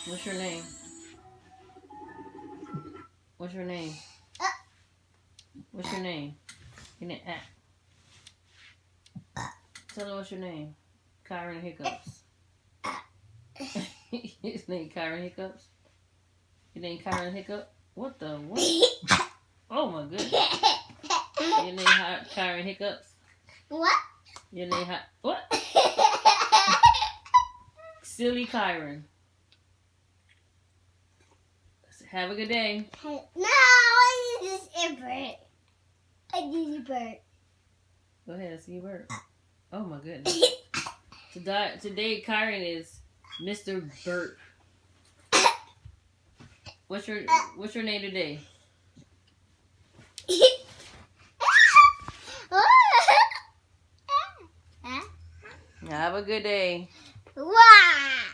What's your name? What's your name? What's your name? Your name. Tell her what's your name. Kyran Hiccups. His name Kyran Hiccups. Your name Kyran Hiccup. What the what? Oh my goodness. Your name Kyran Hiccups. What? Your name what? Silly Kyran. Have a good day. No, I need this bird. I need a bird. Go ahead and see a bird. Oh my goodness. Today Kyran is Mr. Burt. What's your name today? Have a good day. Wow.